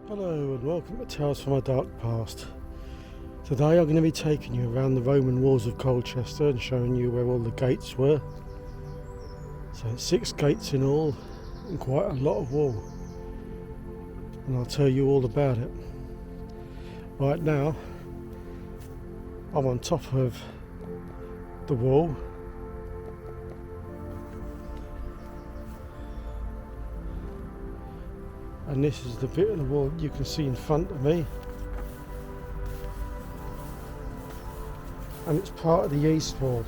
Hello and welcome to Tales from a Dark Past. Today I'm going to be taking you around the Roman walls of Colchester and showing you where all the gates were. So it's 6 gates in all and quite a lot of wall. And I'll tell you all about it. Right now I'm on top of the wall. And this is the bit of the wall you can see in front of me. And it's part of the east wall.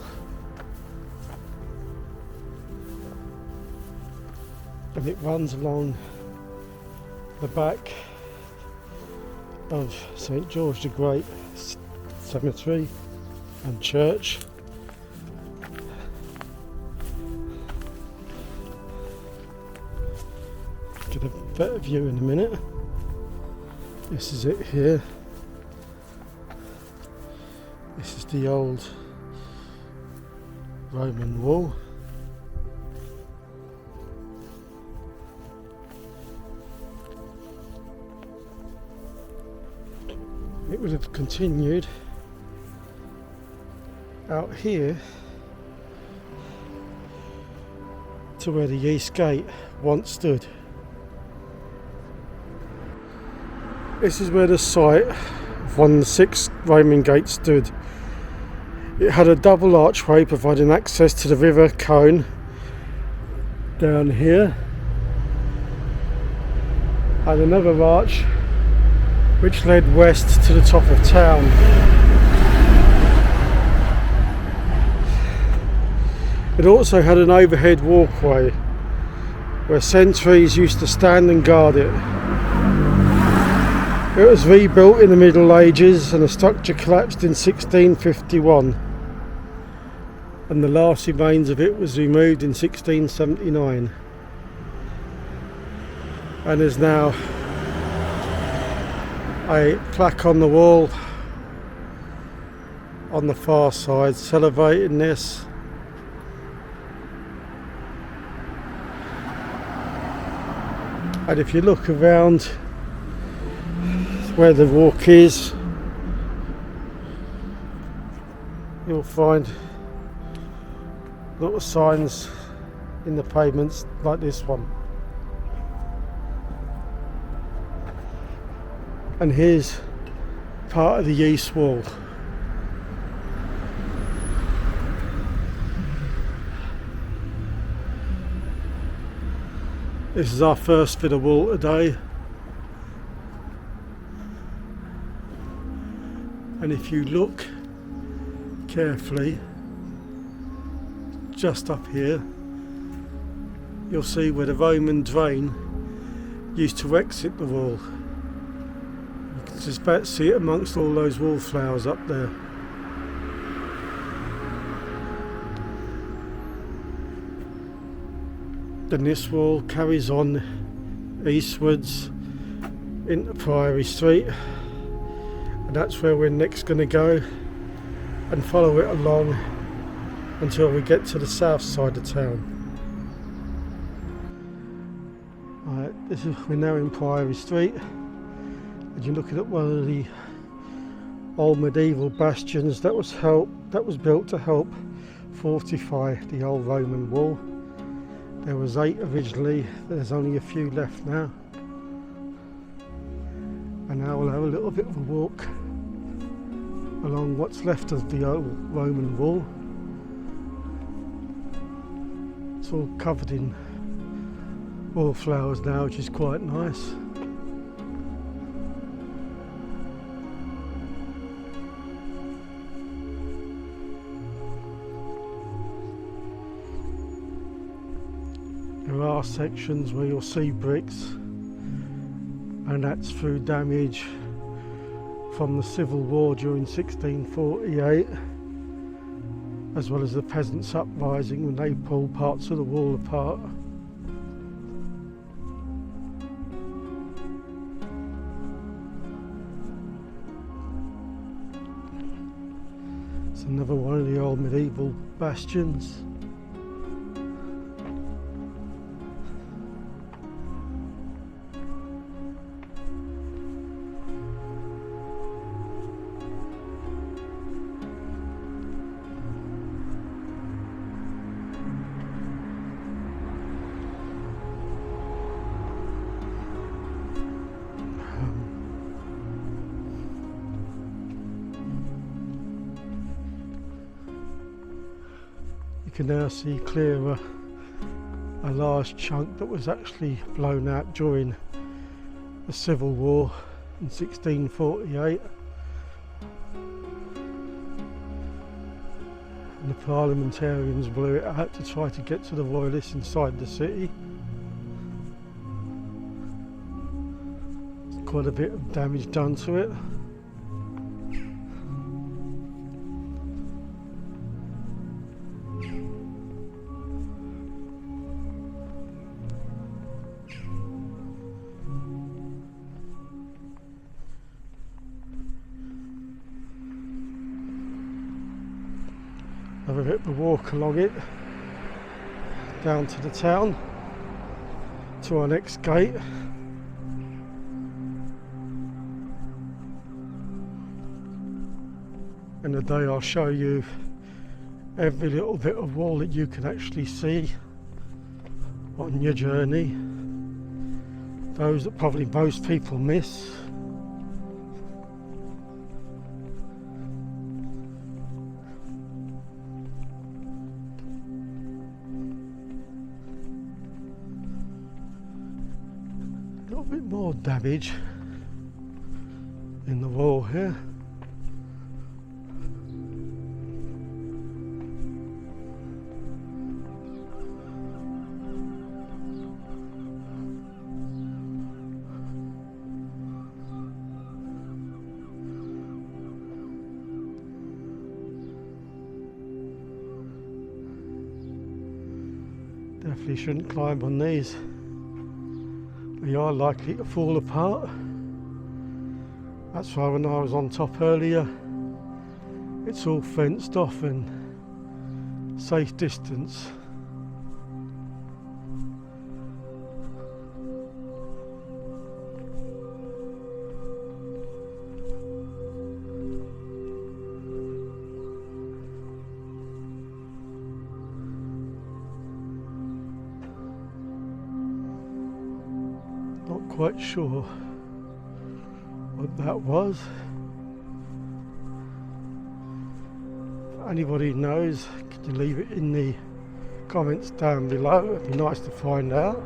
And it runs along the back of St. George the Great Cemetery and Church. Get a better view in a minute. This is it here. This is the old Roman wall. It would have continued out here to where the East Gate once stood. This is where the site of one of the 6 Roman gates stood. It had a double archway providing access to the River Colne down here, and another arch which led west to the top of town. It also had an overhead walkway where sentries used to stand and guard it. It was rebuilt in the Middle Ages and the structure collapsed in 1651, and the last remains of it was removed in 1679, and there's now a plaque on the wall on the far side celebrating this. And if you look around where the walk is, you'll find little signs in the pavements like this one. And here's part of the east wall. This is our first bit of wall today. And if you look carefully, just up here, you'll see where the Roman drain used to exit the wall. You can just about see it amongst all those wallflowers up there. Then this wall carries on eastwards into Priory Street. And that's where we're next going to go and follow it along until we get to the south side of town. Right, we're now in Priory Street, and you're looking at one of the old medieval bastions that was built to help fortify the old Roman wall. There was 8 originally, there's only a few left now. And now we'll have a little bit of a walk along what's left of the old Roman wall. It's all covered in wallflowers now, which is quite nice. There are sections where you'll see bricks, and that's through damage from the Civil War during 1648, as well as the peasants' uprising when they pulled parts of the wall apart. It's another one of the old medieval bastions. You can now see clearer a large chunk that was actually blown out during the Civil War in 1648. And the parliamentarians blew it out to try to get to the royalists inside the city. There's quite a bit of damage done to it. Have a bit of a walk along it, down to the town, to our next gate. And today I'll show you every little bit of wall that you can actually see on your journey. Those that probably most people miss. A little bit more damage in the wall here. Definitely shouldn't climb on these. They are likely to fall apart. That's why when I was on top earlier, it's all fenced off and safe distance. Not quite sure what that was. If anybody knows, could you leave it in the comments down below? It'd be nice to find out.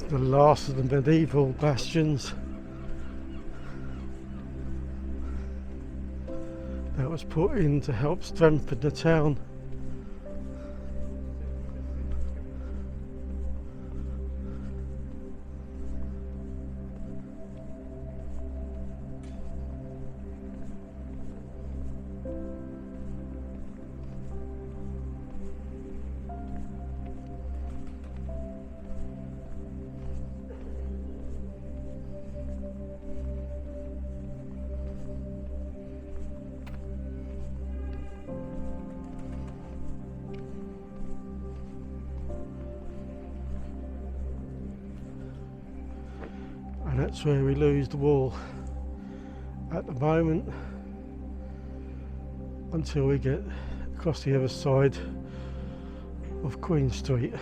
The last of the medieval bastions that was put in to help strengthen the town. And that's where we lose the wall at the moment until we get across the other side of Queen Street.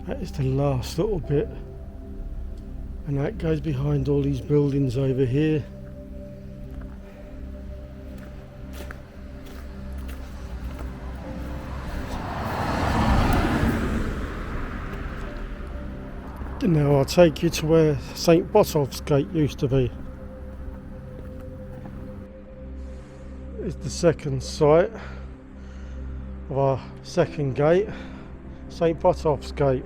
That is the last little bit, and that goes behind all these buildings over here. Now I'll take you to where St. Botolph's Gate used to be. It's the second site of our second gate, St. Botolph's Gate.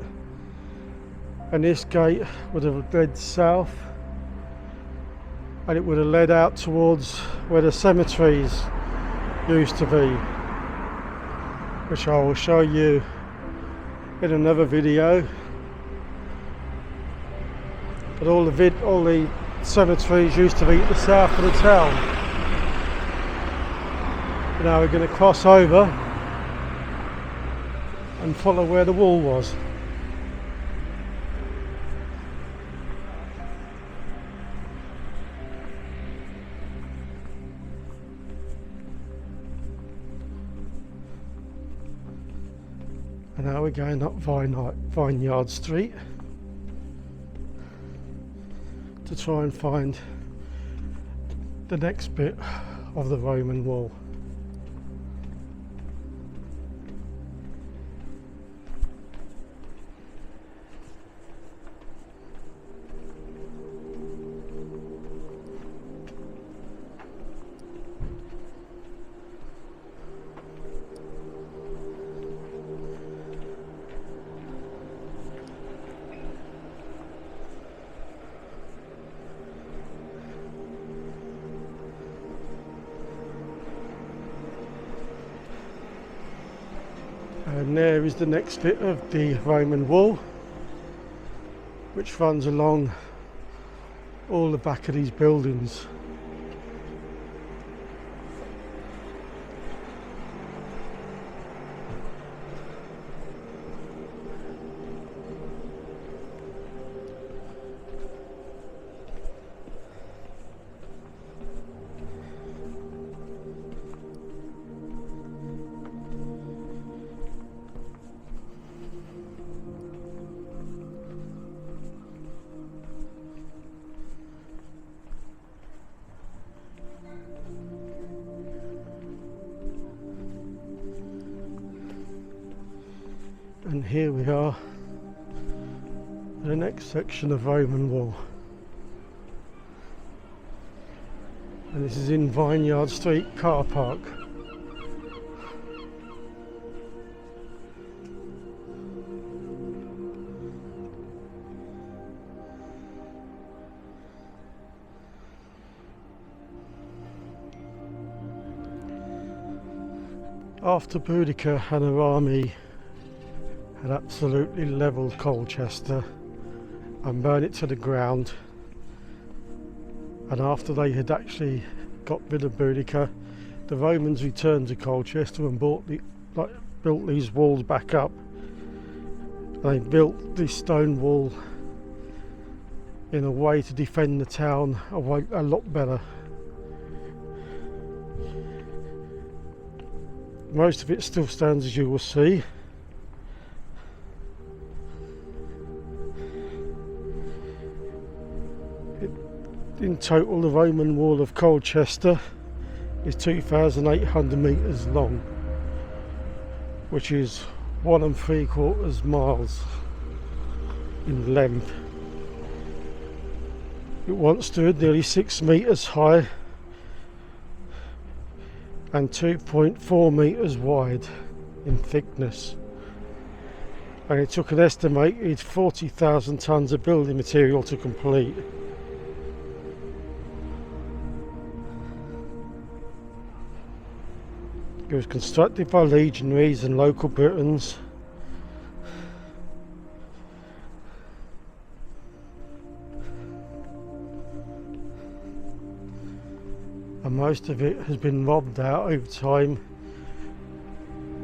And this gate would have led south, and it would have led out towards where the cemeteries used to be. which I will show you in another video. But all the cemeteries used to be at the south of the town. But now we're going to cross over and follow where the wall was. And now we're going up Vineyard Street to try and find the next bit of the Roman wall. And there is the next bit of the Roman wall, which runs along all the back of these buildings. And here we are, the next section of Roman wall. And this is in Vineyard Street car park. After Boudicca and her army had absolutely levelled Colchester and burned it to the ground, and after they had actually got rid of Boudicca, the Romans returned to Colchester and built these walls back up. They built this stone wall in a way to defend the town a lot better. Most of it still stands, as you will see. In total, the Roman wall of Colchester is 2,800 metres long, which is 1 3/4 miles in length. It once stood nearly 6 metres high and 2.4 metres wide in thickness, and it took an estimated 40,000 tonnes of building material to complete. It was constructed by legionaries and local Britons. And most of it has been robbed out over time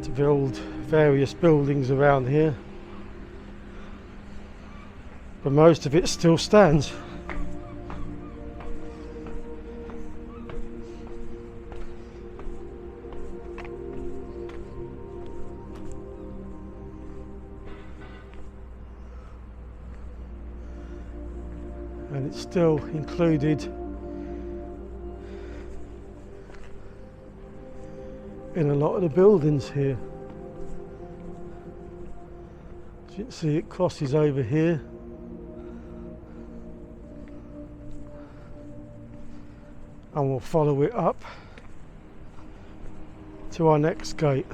to build various buildings around here. But most of it still stands. And it's still included in a lot of the buildings here. As you can see, it crosses over here. And we'll follow it up to our next gate.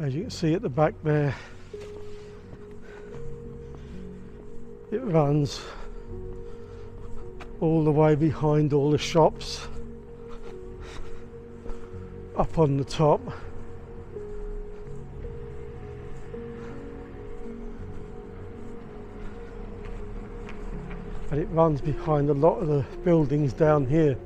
As you can see at the back there, it runs all the way behind all the shops up on the top. And it runs behind a lot of the buildings down here.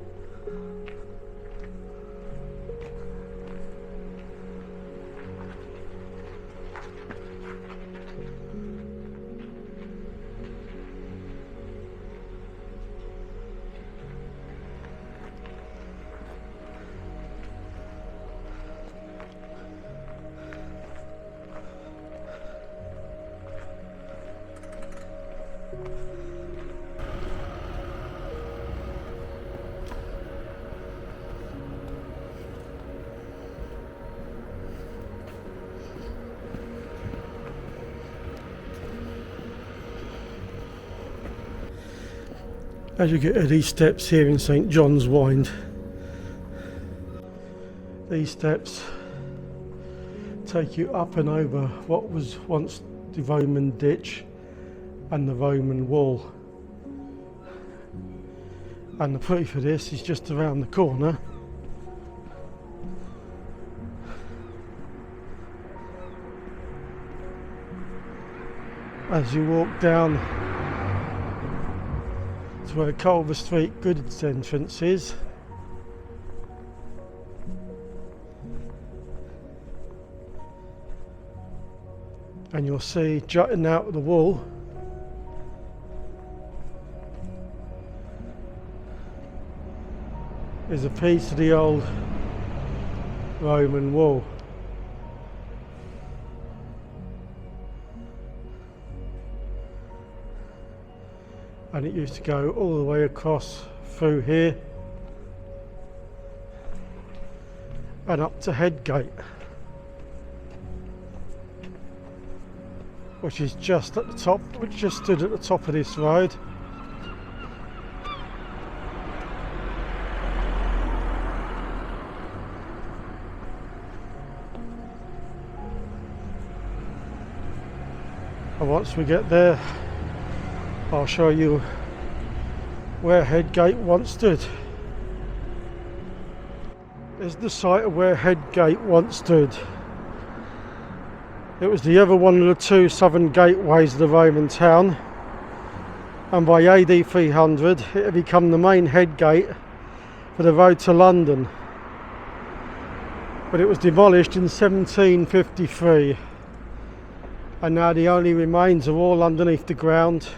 As you get to these steps here in St John's Wynd, these steps take you up and over what was once the Roman ditch and the Roman wall. And the proof of this is just around the corner. As you walk down to where Culver Street goods entrance is, and you'll see jutting out of the wall is a piece of the old Roman wall. And it used to go all the way across through here and up to Headgate, which is just at the top, which just stood at the top of this road. And once we get there, I'll show you where Headgate once stood. There's the site of where Headgate once stood. It was the other one of the two southern gateways of the Roman town, and by AD 300 it had become the main headgate for the road to London. But it was demolished in 1753, and now the only remains are all underneath the ground,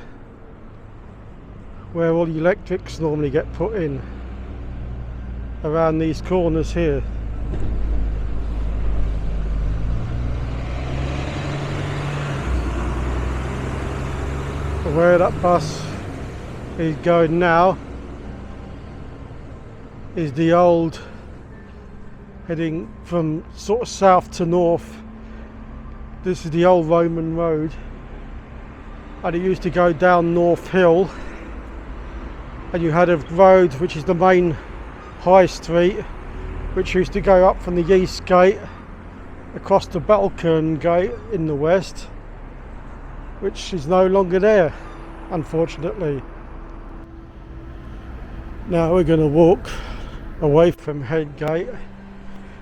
where all the electrics normally get put in, around these corners here. Where that bus is going now is the old, heading from sort of south to north. This is the old Roman road, and it used to go down North Hill, and you had a road which is the main high street, which used to go up from the East Gate across the Balkerne Gate in the west, which is no longer there, unfortunately. Now we're going to walk away from Headgate,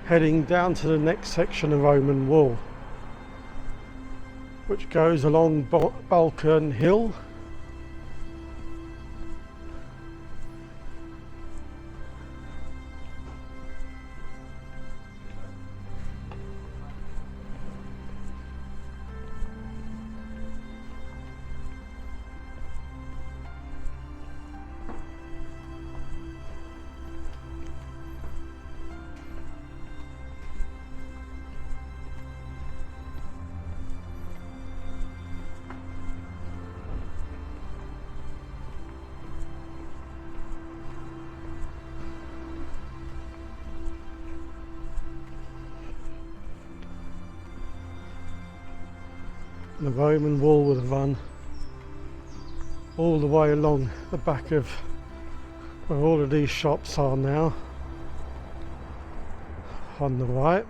heading down to the next section of Roman wall, which goes along Balkerne Hill. The Roman wall would have run all the way along the back of where all of these shops are now, on the right.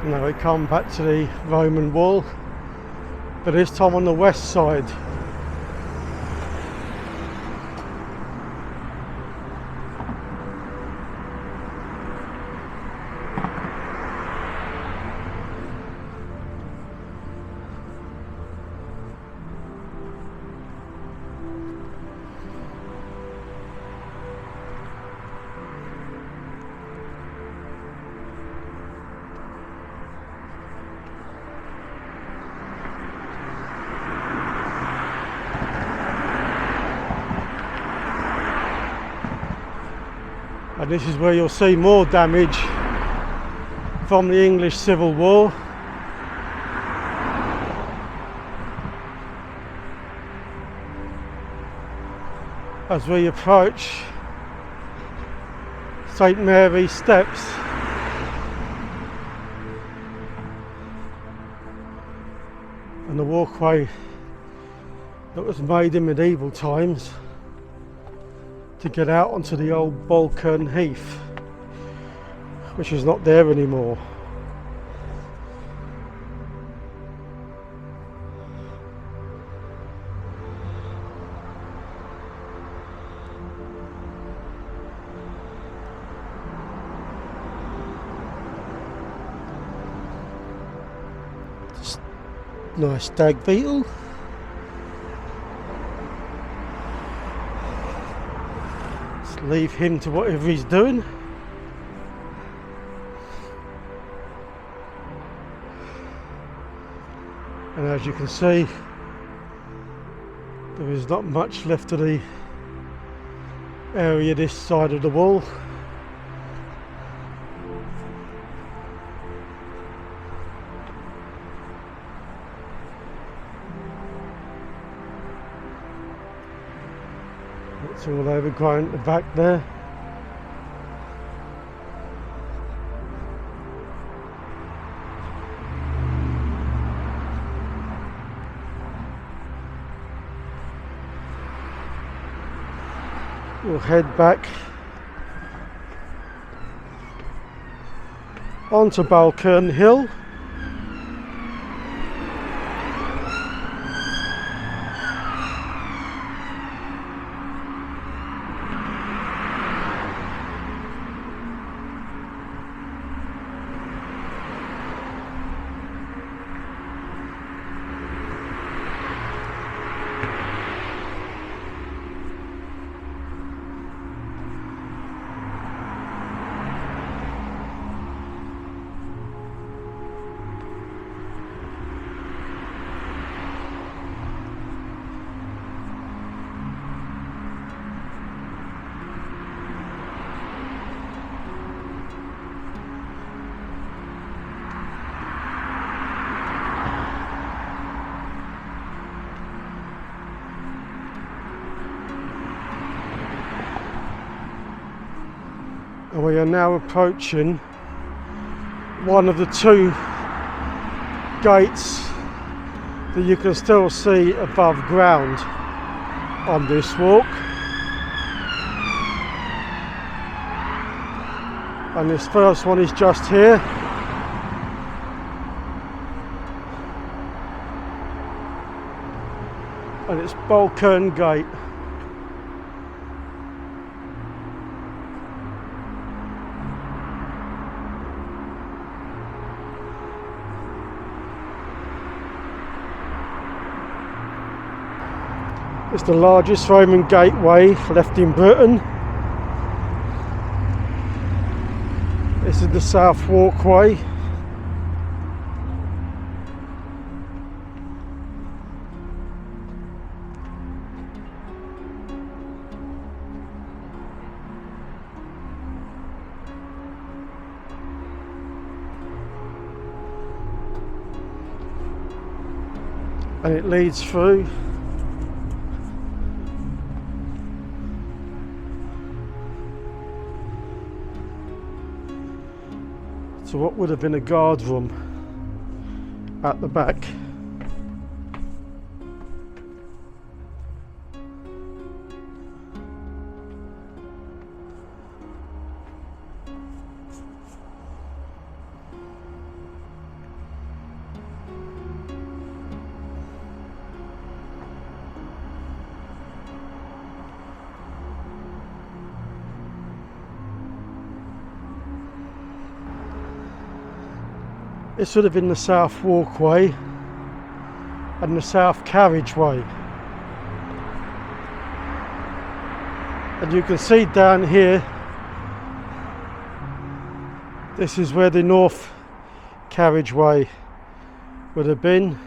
Now we come back to the Roman wall, but this time on the west side. And this is where you'll see more damage from the English Civil War. As we approach St Mary's Steps. And the walkway that was made in medieval times to get out onto the old Balkerne Heath, which is not there anymore. Nice stag beetle. Leave him to whatever he's doing. And as you can see, there is not much left of the area this side of the wall. It's all overgrown at the back there. We'll head back onto Balkerne Hill. And we are now approaching one of the two gates that you can still see above ground on this walk. And this first one is just here. And it's Balkerne Gate. It's the largest Roman gateway left in Britain. This is the South Walkway. And it leads through to what would have been a guard room at the back. This would have been the south walkway and the south carriageway. And you can see down here, this is where the north carriageway would have been.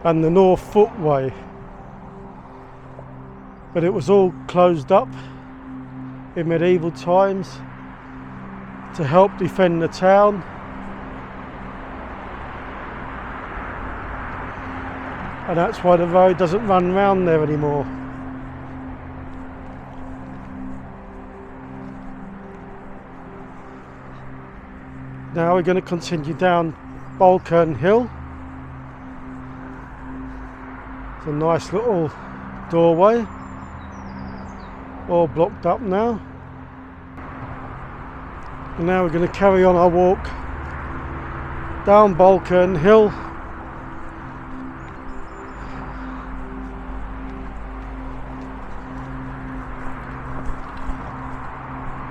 And the north footway. But it was all closed up in medieval times to help defend the town. And that's why the road doesn't run round there anymore. Now we're going to continue down Balkerne Hill. It's a nice little doorway, all blocked up now. And now we're going to carry on our walk down Balkerne Hill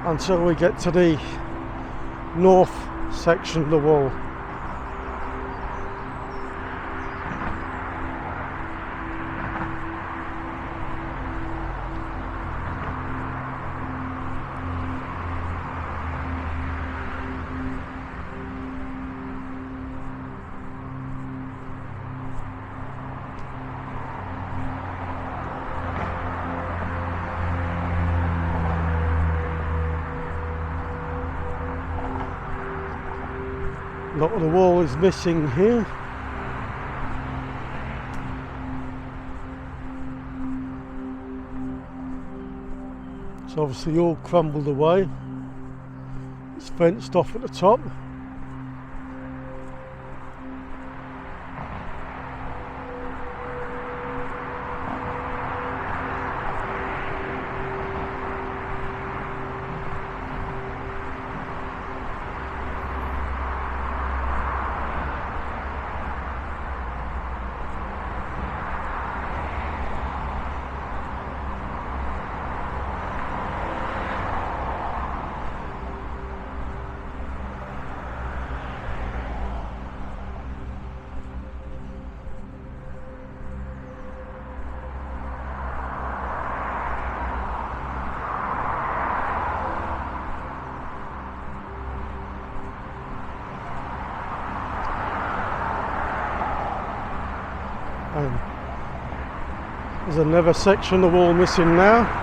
until we get to the north section of the wall. A lot of the wall is missing here. It's obviously all crumbled away. It's fenced off at the top. There's another section of the wall missing now.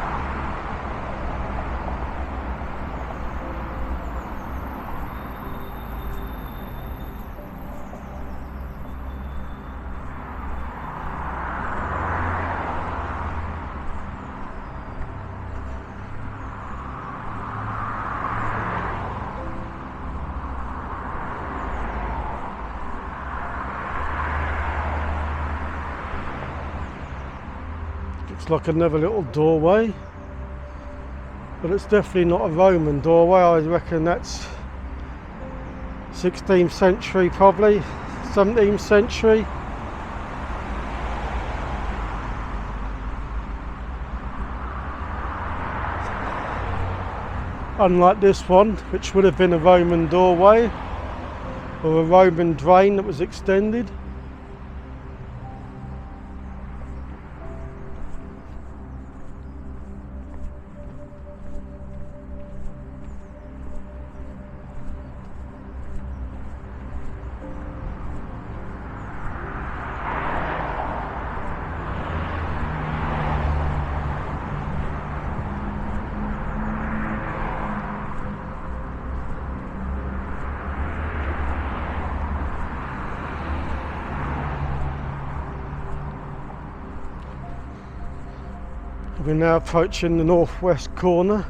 Looks like another little doorway, but it's definitely not a Roman doorway. I reckon that's 16th century, probably 17th century. Unlike this one, which would have been a Roman doorway or a Roman drain that was extended. We're now approaching the northwest corner.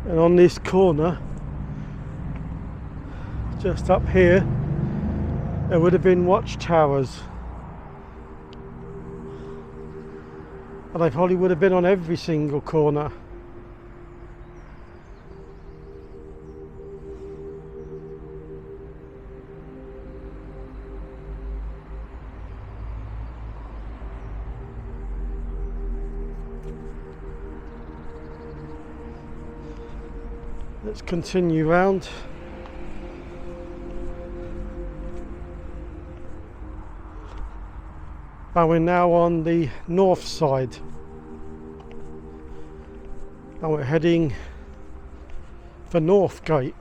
And on this corner, just up here, there would have been watchtowers. And they probably would have been on every single corner. Let's continue round. And we're now on the north side. And we're heading for North Gate.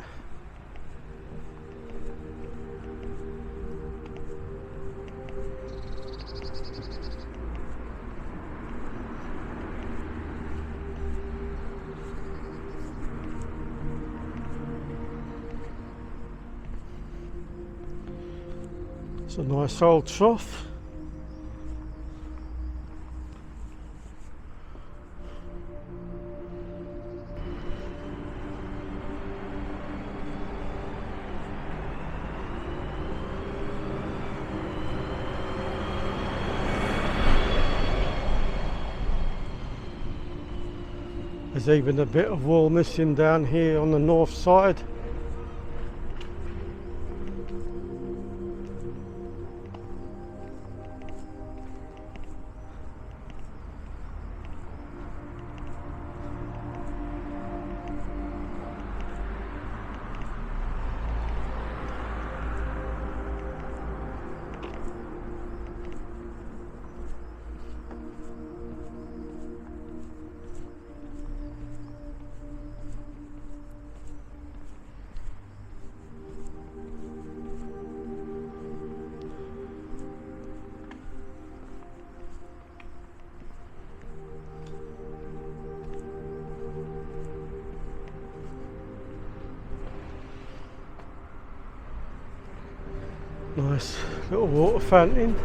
It's a nice old trough. There's even a bit of wall missing down here on the north side. Nice little water fountain.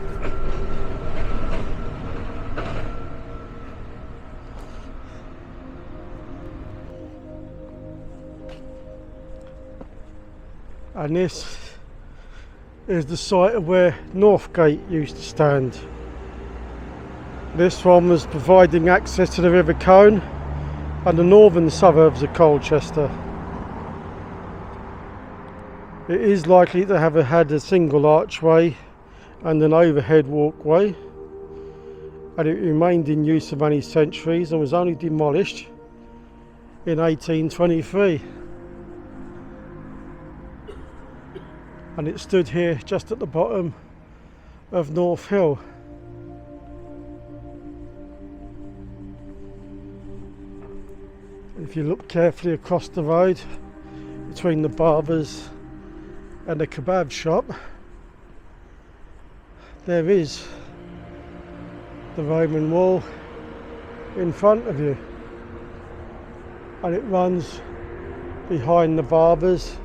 And this is the site of where Northgate used to stand. This one was providing access to the River Colne and the northern suburbs of Colchester. It is likely to have had a single archway and an overhead walkway, and it remained in use for many centuries and was only demolished in 1823. And it stood here just at the bottom of North Hill. If you look carefully across the road between the barbers and the kebab shop, there is the Roman wall in front of you, and it runs behind the barbers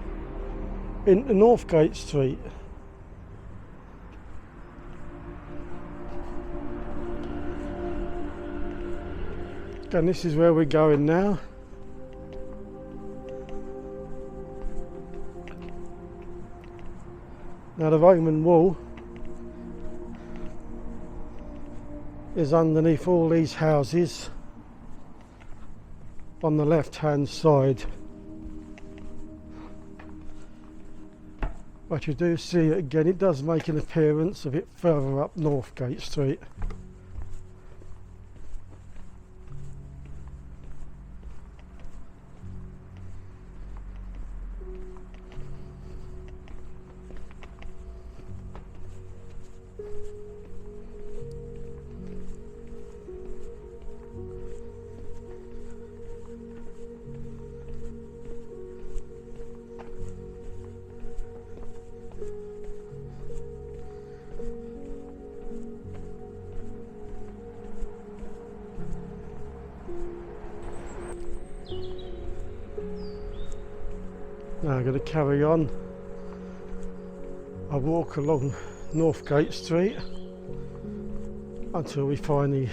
into Northgate Street. And this is where we're going now. Now the Roman wall is underneath all these houses on the left hand side. But you do see it again, it does make an appearance a bit further up Northgate Street. Now I'm going to carry on. I walk along Northgate Street until we find the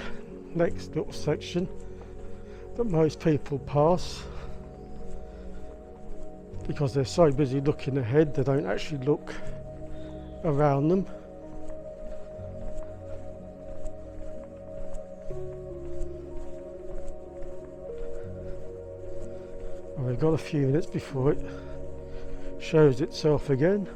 next little section that most people pass. because they're so busy looking ahead they don't actually look around them. Well, we've got a few minutes before it shows itself again.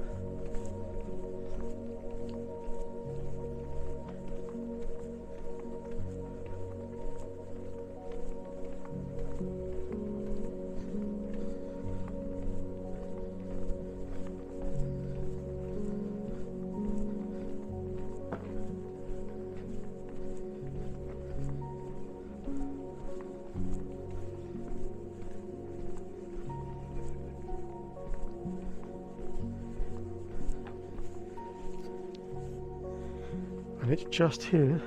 And it's just here.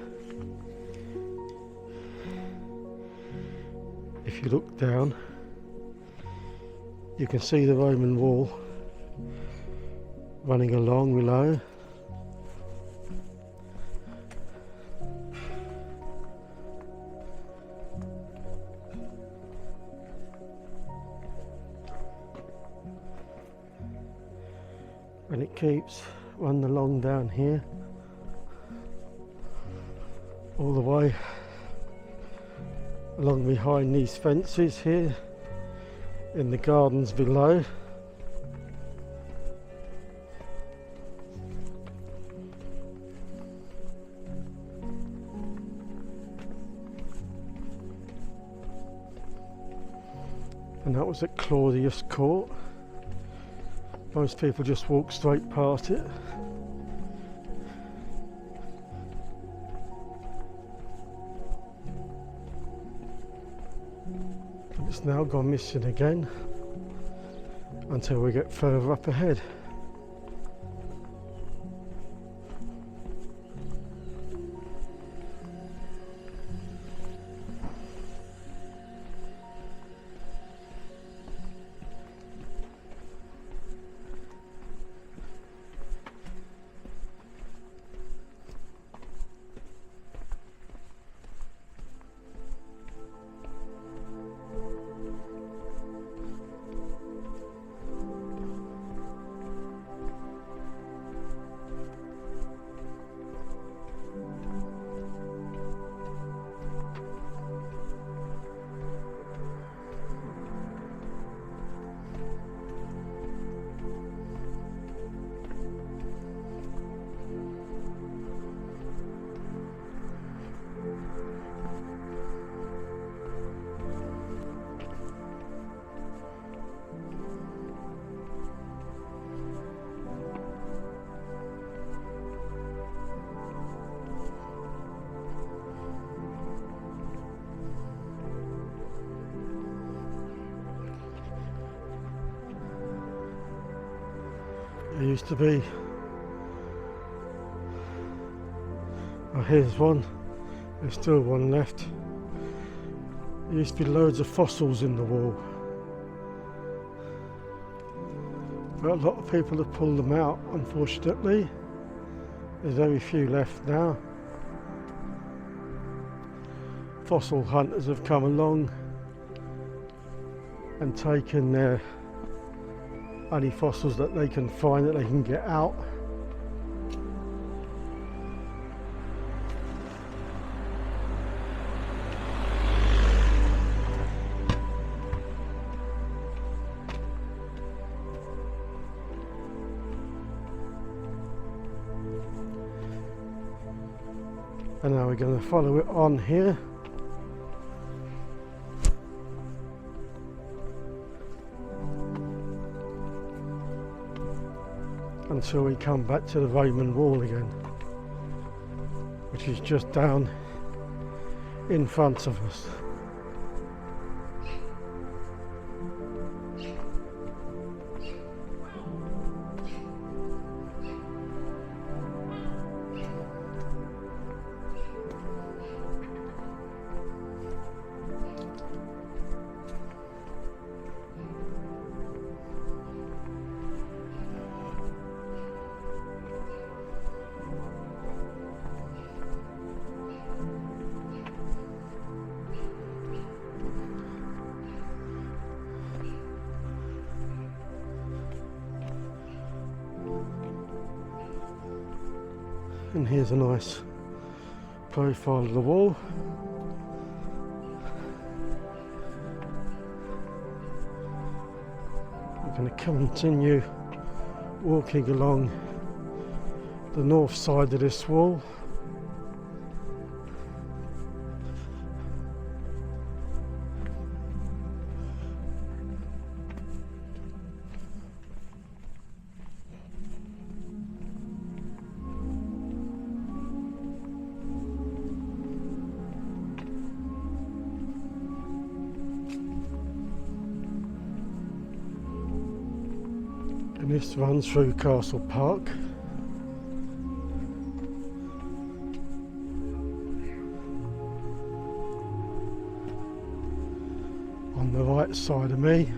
If you look down, you can see the Roman wall running along below. And it keeps running along down here, all the way along behind these fences here in the gardens below. And that was at Claudius Court. Most people just walk straight past it. But it's now gone missing again until we get further up ahead. There used to be, oh here's one, there's still one left. There used to be loads of fossils in the wall, but a lot of people have pulled them out, unfortunately. There's very few left now. Fossil hunters have come along and taken their only fossils that they can find that they can get out. And now we're going to follow it on here. Until we come back to the Roman wall again, which is just down in front of us. And here's a nice profile of the wall. We're going to continue walking along the north side of this wall. And this runs through Castle Park. On the right side of me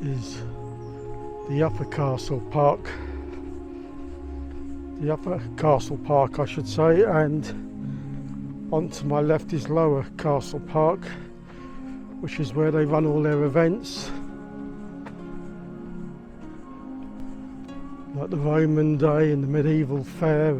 is the Upper Castle Park. The Upper Castle Park, I should say, and onto my left is Lower Castle Park, which is where they run all their events, like the Roman Day and the Medieval Fair.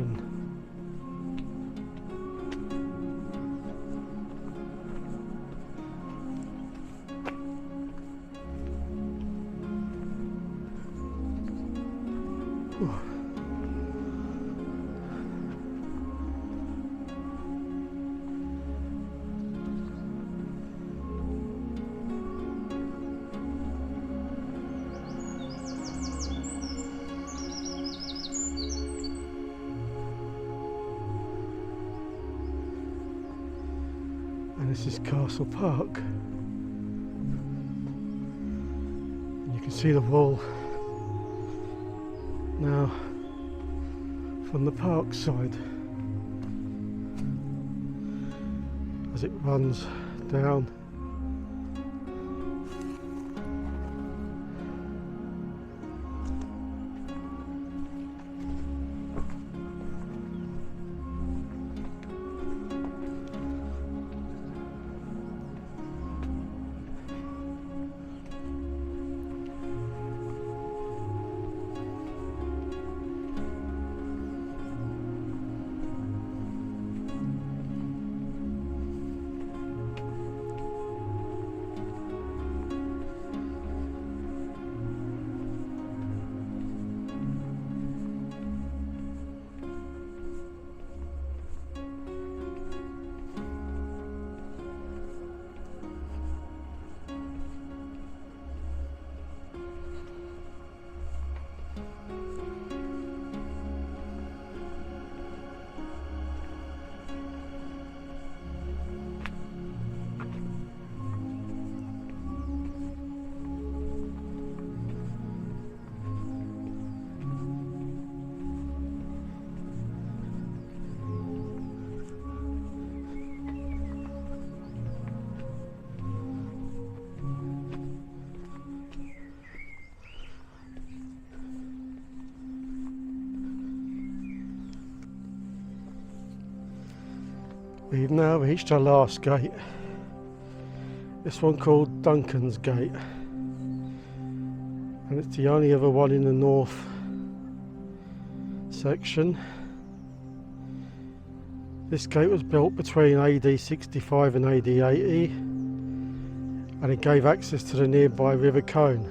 And this is Castle Park. And you can see the wall now from the park side as it runs down. We've now reached our last gate, this one called Duncan's Gate, and it's the only other one in the north section. This gate was built between AD 65 and AD 80, and it gave access to the nearby River Colne.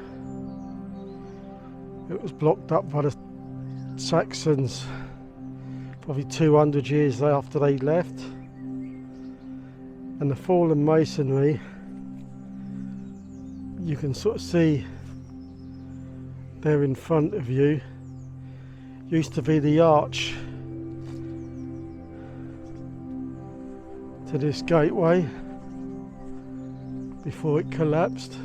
It was blocked up by the Saxons probably 200 years after they left. And the fallen masonry, you can sort of see there in front of you, used to be the arch to this gateway before it collapsed.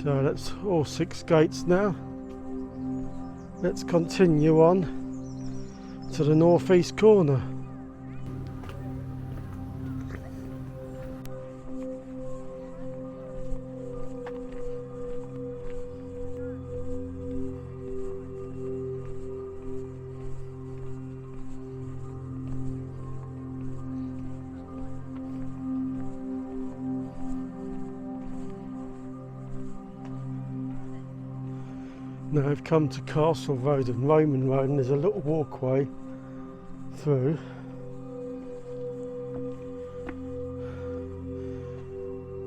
So that's all 6 gates now. Let's continue on to the northeast corner. Now I've come to Castle Road and Roman Road, and there's a little walkway through.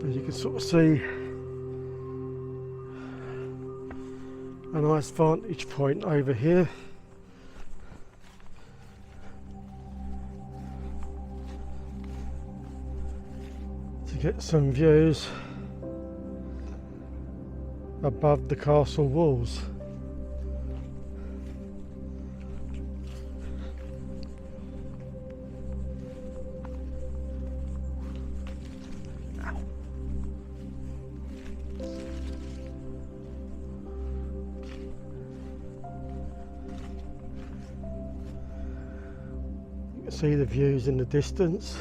As you can sort of see, a nice vantage point over here. To get some views above the castle walls. You can see the views in the distance.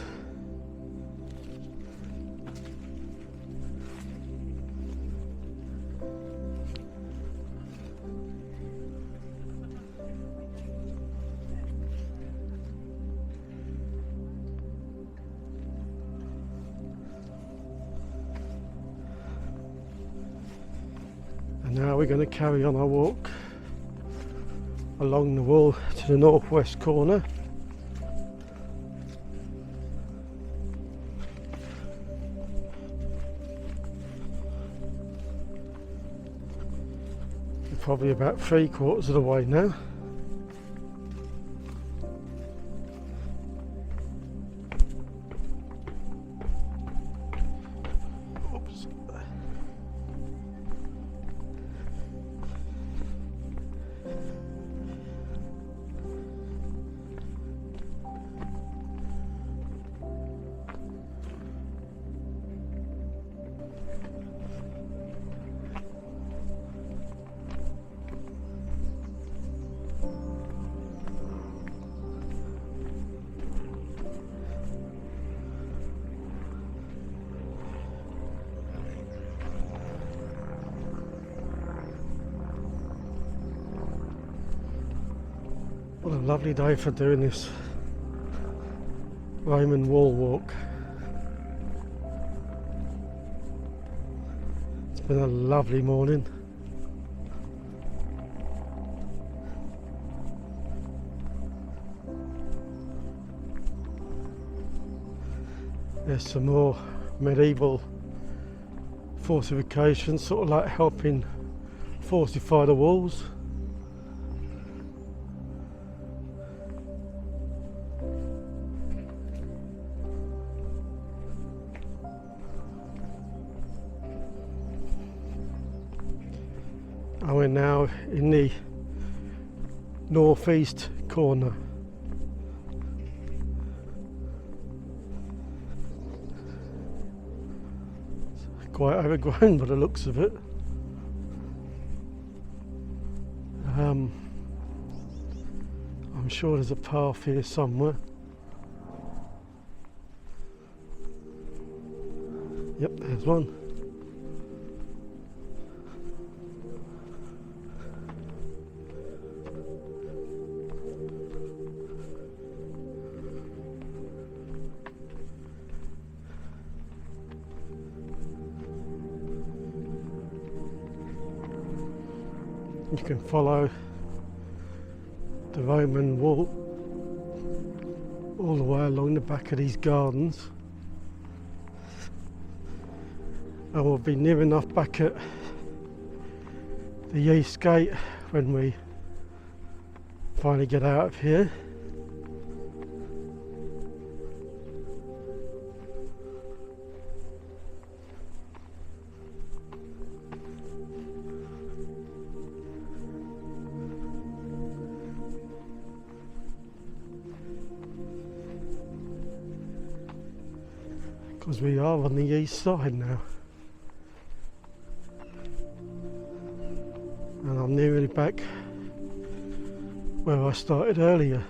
And now we're going to carry on our walk along the wall to the northwest corner. We're probably about 3/4 of the way now. Oops. What a lovely day for doing this Roman wall walk. It's been a lovely morning. There's some more medieval fortifications, sort of like helping fortify the walls. And we're now in the northeast corner. It's quite overgrown by the looks of it. I'm sure there's a path here somewhere. Yep, there's one. You can follow the Roman wall all the way along the back of these gardens, and we'll be near enough back at the East Gate when we finally get out of here. Because we are on the east side now, and I'm nearly back where I started earlier.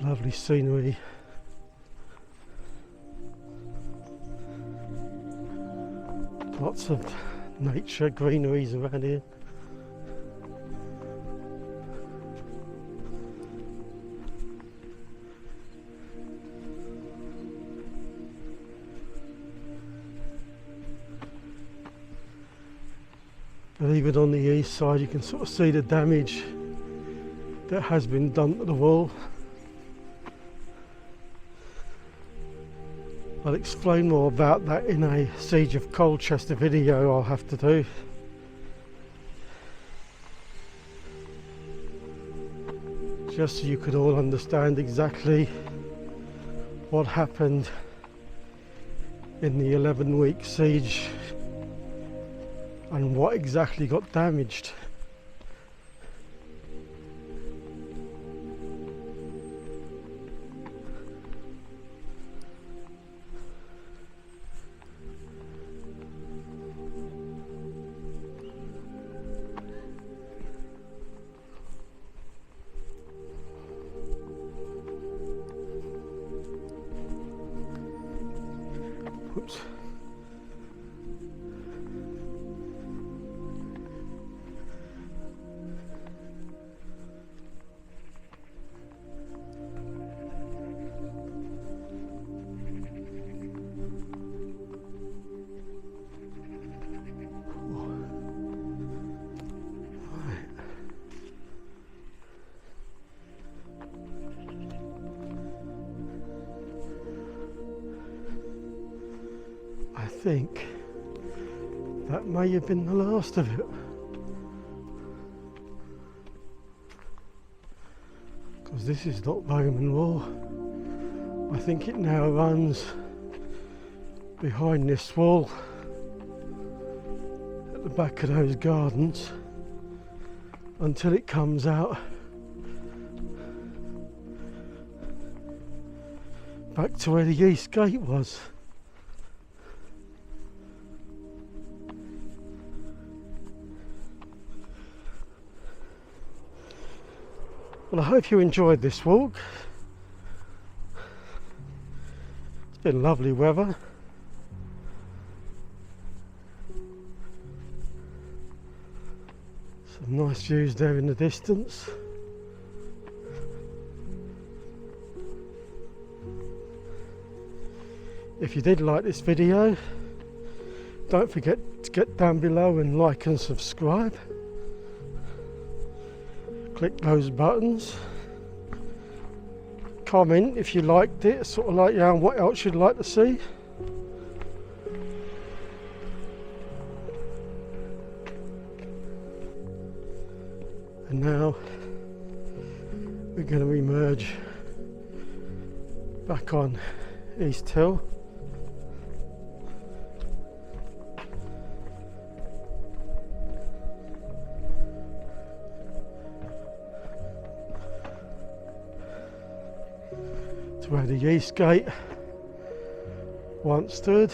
Lovely scenery. lots of nature, greeneries around here. And even on the east side you can sort of see the damage that has been done to the wall. I'll explain more about that in a Siege of Colchester video I'll have to do. Just so you could all understand exactly what happened in the 11-week siege and what exactly got damaged. Oops. I think that may have been the last of it, because this is not Roman wall. I think it now runs behind this wall at the back of those gardens until it comes out back to where the east gate was. Well, I hope you enjoyed this walk. It's been lovely weather. Some nice views there in the distance. If you did like this video, don't forget to get down below and like and subscribe. Click those buttons. Comment if you liked it, sort of like, yeah, and what else you'd like to see. And now we're going to emerge back on East Hill. To where the east gate once stood.